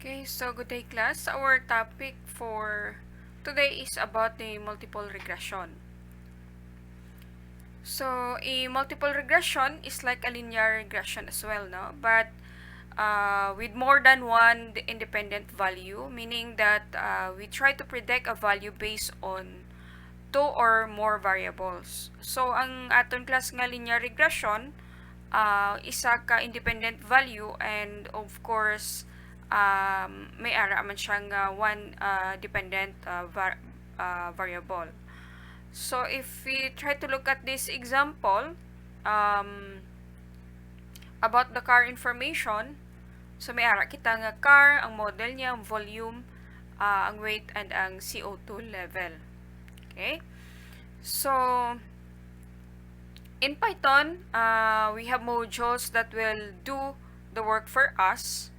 Okay, so good day class. Our topic for today is about the multiple regression. So, a multiple regression is like a linear regression as well, no? But with more than one independent value, meaning that we try to predict a value based on two or more variables. So, ang aton class nga linear regression, isa ka independent value and of course, may ara man siyang one dependent variable. So, if we try to look at this example, um, about the car information, so may ara kita nga car, ang model niya, ang volume, ang weight, and ang CO2 level. Okay? So, in Python, we have modules that will do the work for us.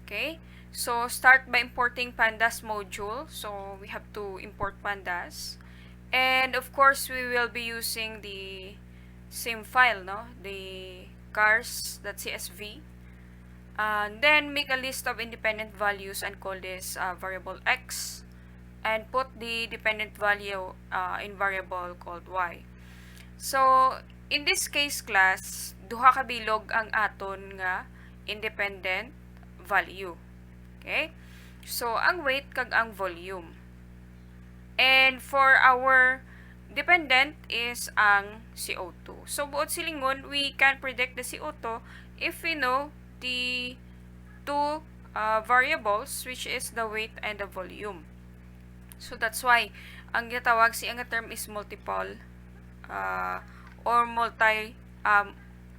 Okay? So, start by importing pandas module. So, we have to import pandas. And of course, we will be using the same file, no? The cars.csv. Then make a list of independent values and call this variable x. And put the dependent value in variable called y. So, in this case class, duha ka bilog ang aton nga independent value. Okay? So, ang weight kag ang volume. And for our dependent is ang CO2. So, buot silingon, we can predict the CO2 if we know the two variables, which is the weight and the volume. So, that's why ang gitawag si ang term is multiple or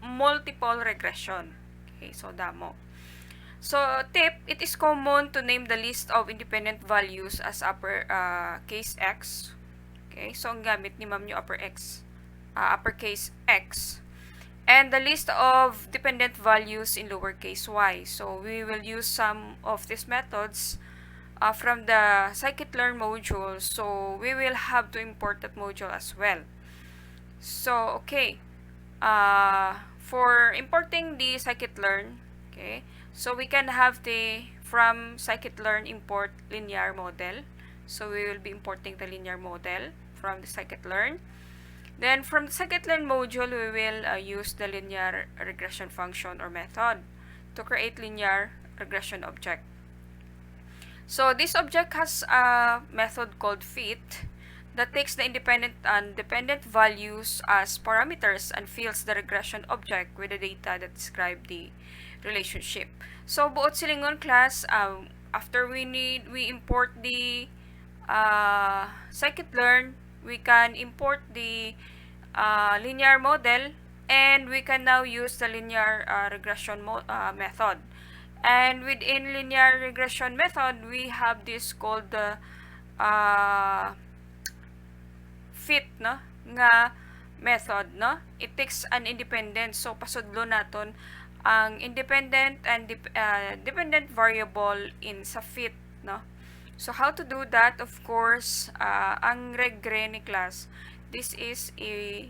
multiple regression. Okay, so damo. So, tip, it is common to name the list of independent values as uppercase X. Okay, so ang gamit ni ma'am yung uppercase X. And the list of dependent values in lowercase y. So, we will use some of these methods from the scikit-learn module. So, we will have to import that module as well. So, okay. For importing the scikit-learn, okay, so we can have the from scikit-learn import linear model. So we will be importing the linear model from the scikit-learn. Then from the scikit-learn module, we will use the linear regression function or method to create linear regression object. So this object has a method called fit that takes the independent and dependent values as parameters and fills the regression object with the data that describe the relationship. So, buot silingon class, after we import the scikit-learn, we can import the linear model, and we can now use the linear regression method. And within linear regression method, we have this called the fit, no, nga method, no. It takes an independent, so pasudlo naton ang independent and dependent variable in sa fit, no. So how to do that? Of course, ang regre ni class, this is a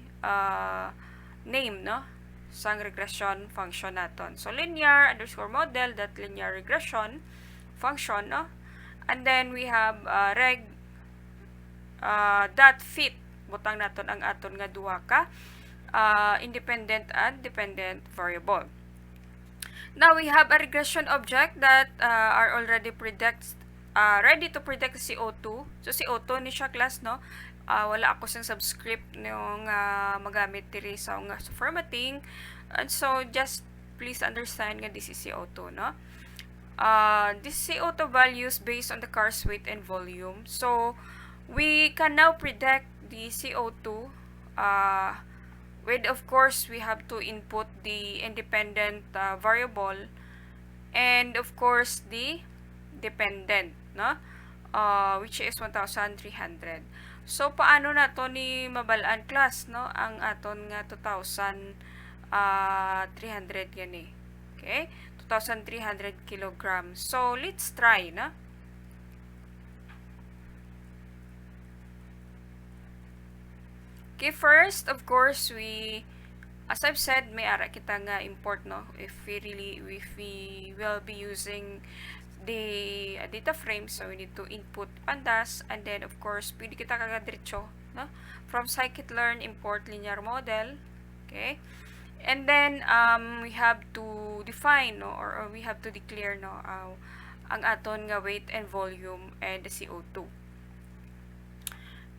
name, no, sang regression function naton. So linear underscore model that linear regression function, no, and then we have dot fit, butang naton ang aton nga duha ka independent and dependent variable. Now we have a regression object that are already ready to predict CO2. So CO2 ni siya class, no. Wala ako sang subscript yung magamit diri sa formatting, and so just please understand nga this is CO2, no. This CO2 values based on the car's weight and volume. So we can now predict the CO2 with, of course, we have to input the independent variable and of course the dependent, no, which is 1,300. So paano nato ni mabalaan class, no, ang aton nga 2,300 gani. Okay, 2,300 kilograms. So let's try, no. Okay, first, of course, as I've said, may ara kita nga import, no, if we will be using the data frame. So we need to input pandas, and then of course pwede kita kagadiretso, no? From scikit-learn, import linear model. Okay, and then we have to define, no, or we have to declare, no, ang aton nga weight and volume and the CO2.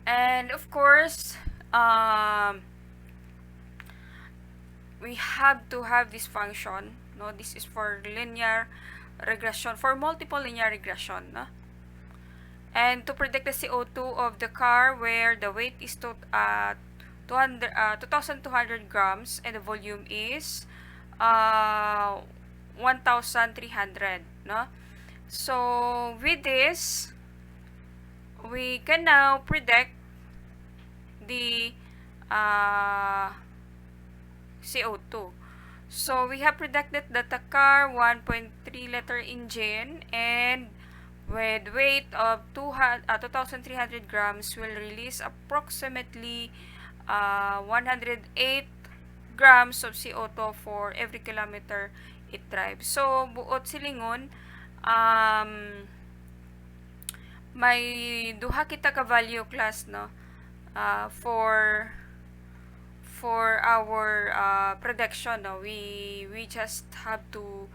And of course, we have to have this function, no? This is for linear regression, for multiple linear regression, no? And to predict the CO2 of the car where the weight is 2,200 grams and the volume is 1,300, no? So with this, we can now predict the CO2. So we have predicted that the car 1.3 liter engine and with weight of 2,300 grams will release approximately 108 grams of CO2 for every kilometer it drives. So buot silingon, may duha kita ka value class, no, for our prediction, no. We just have to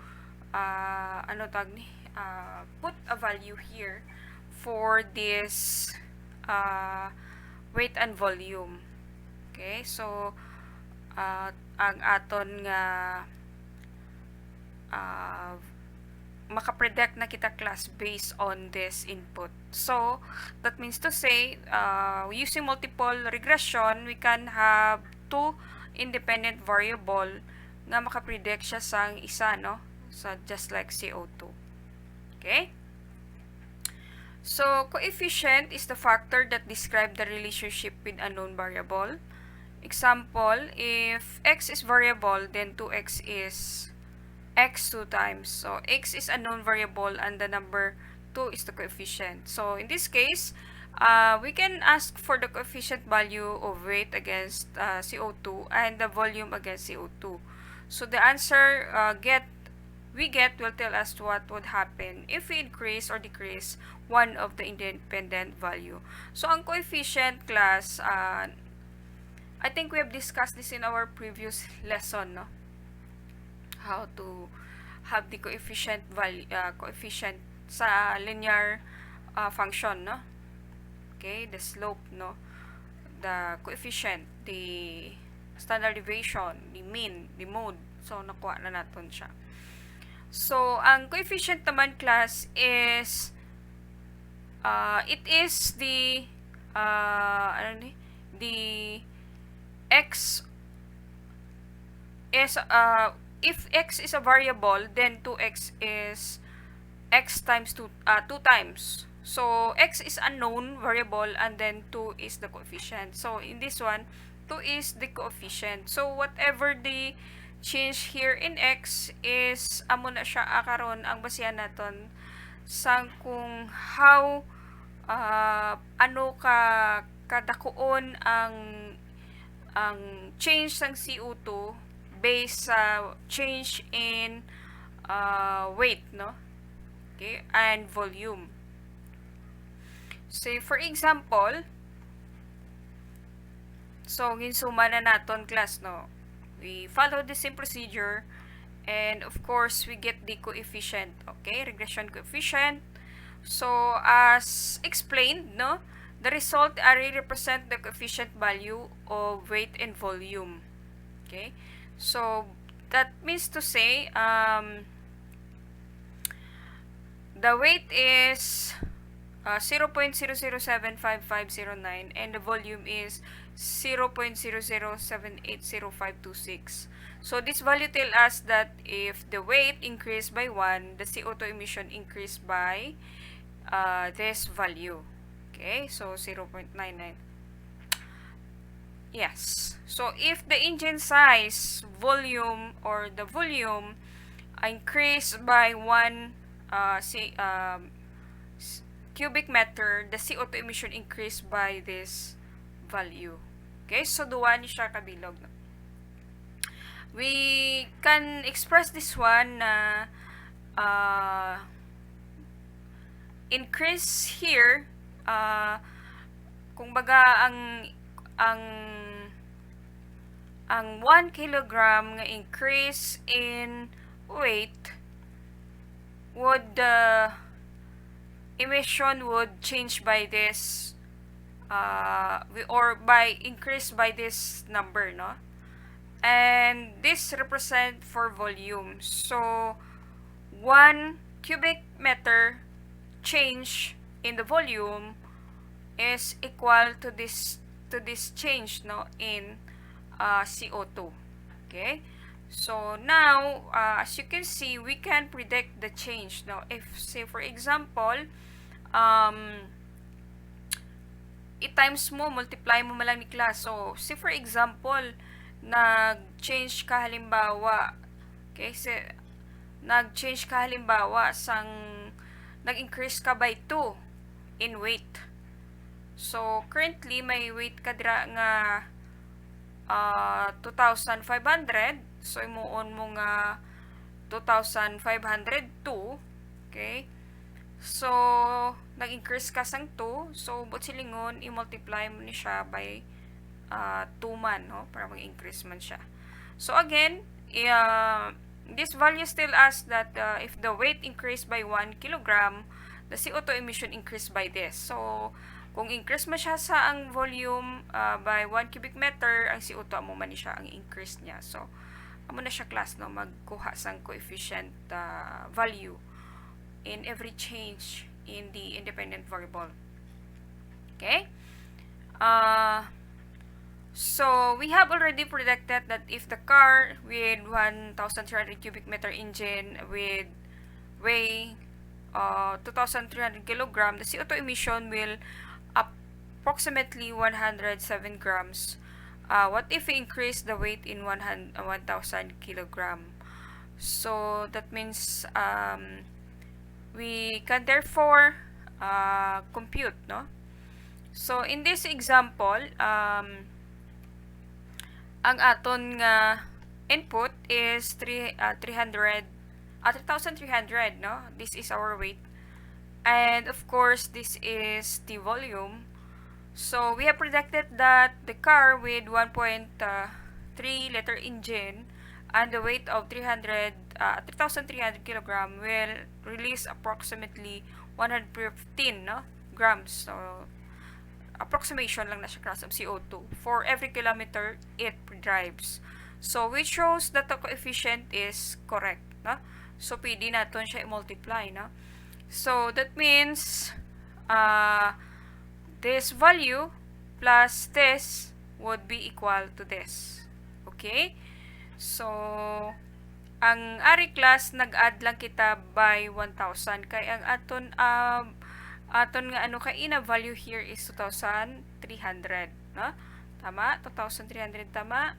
put a value here for this weight and volume. Okay, so ang aton nga makapredict na kita class based on this input. So that means to say, using multiple regression, we can have two independent variable nga makapredict siya sang isa, no? So just like CO2. Okay? So coefficient is the factor that describe the relationship with a known variable. Example, if x is variable, then 2x is x 2 times. So x is a known variable and the number 2 is the coefficient. So in this case, we can ask for the coefficient value of weight against CO2 and the volume against CO2. So the answer we get will tell us what would happen if we increase or decrease one of the independent value. So ang coefficient class, I think we have discussed this in our previous lesson, no? How to have the coefficient value, coefficient sa linear function, no? Okay, the slope, no, the coefficient, the standard deviation, the mean, the mode. So nakuha na natin siya. So ang coefficient naman class is it is the the x is if x is a variable, then 2x is x times 2 times. So x is a known variable and then 2 is the coefficient. So in this one, 2 is the coefficient. So whatever the change here in x is amo na siya karon ang basihan naton sang kung how ano kadakuon ang change sang CO2 based sa change in weight, no? Okay, and volume. Say for example, so ginsuma na naton class, no? We follow the same procedure and of course we get the coefficient, okay, regression coefficient. So as explained, no, the result array represent the coefficient value of weight and volume. Okay, so that means to say the weight is 0.007559 and the volume is 0.00780526. So this value tell us that if the weight increased by 1, the CO2 emission increased by this value. Okay, so 0.99. Yes. So if the engine size, volume, or the volume increased by 1 cubic meter, the CO2 emission increased by this value. Okay, so duwa ni siya kabilog. We can express this one na increase here, kung baga ang ang 1 kilogram nga increase in weight would emission would change by this or by increase by this number, no? And this represent for volume. So 1 cubic meter change in the volume is equal to this change, no, in CO2. Okay, so now as you can see, we can predict the change. Now if say for example i-times mo, multiply mo malang ni class. So say for example nag-change ka halimbawa, okay, nag-change ka halimbawa nag-increase ka by 2 in weight. So currently may weight ka dira nga 2,500. So imuon mo nga 2,502. Okay, so nag-increase ka sang 2. So but silingon i-multiply mo ni siya by 2 man, no, para mag-increase man siya. So again, this value still asks that if the weight increased by 1 kilogram, the CO2 emission increased by this. So kung increase man siya sa ang volume by 1 cubic meter, ang CO2 amo man ni siya ang increase niya. So amo na siya class, no, magkuha sang coefficient value in every change in the independent variable. Okay, so we have already predicted that if the car with 1,300 cubic meter engine with weigh 2,300 kilogram, the CO2 emission will approximately 107 grams. What if we increase the weight in 1,000 kilogram? So that means we can therefore compute, no? So in this example, ang aton nga input is 3,300, no? This is our weight. And of course, this is the volume. So we have predicted that the car with 1.3 liter engine and the weight of 3,300 kilogram will release approximately 115, no, grams. So approximation lang na siya class of CO2 for every kilometer it drives. So which shows that the coefficient is correct, no? So pwede naton siya i-multiply, no? So that means this value plus this would be equal to this. Okay? So ang ari class nag-add lang kita by 1,000 kay ang aton nga ano kay ina value here is 2,300, no? Tama? 2,300 tama?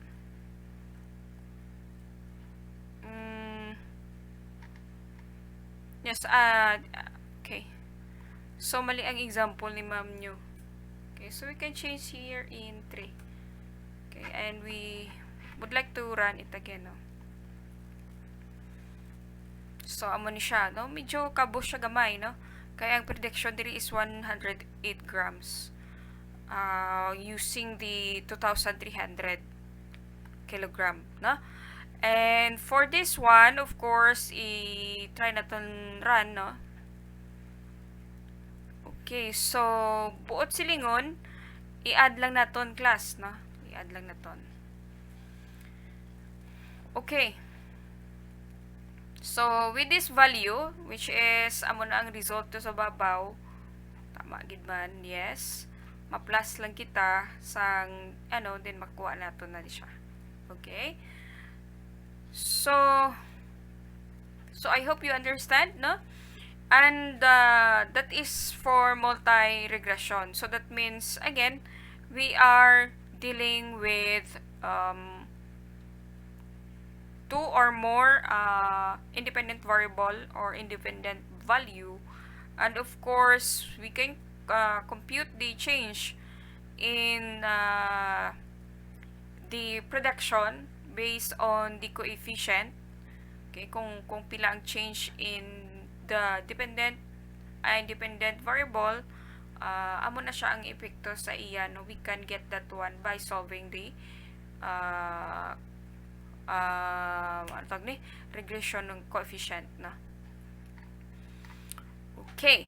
Yes, okay. So mali ang example ni ma'am nyo. Okay, so we can change here in 3. Okay, and we would like to run it again, no? So amo ni siya, no? Medyo kabos siya gamay, no? Kaya ang prediction diri is 108 grams using the 2,300 kilogram, no? And for this one, of course, i-try natin run, no? Okay, so buot silingon, i-add lang naton class, no? I-add lang naton. Okay. So with this value, which is amo na ang result to sa babaw, tama gid man, yes. Ma-plus lang kita sang ano, then makuha naton na siya. Okay? So I hope you understand, no? And that is for multi-regression. So that means, again, we are dealing with 2 or more independent variable or independent value. And of course, we can compute the change in the production based on the coefficient. Okay, kung pila ang change in the dependent independent variable, amo na siya ang epekto sa iya, no? We can get that one by solving the ano tawag ni regression ng coefficient, no? Okay.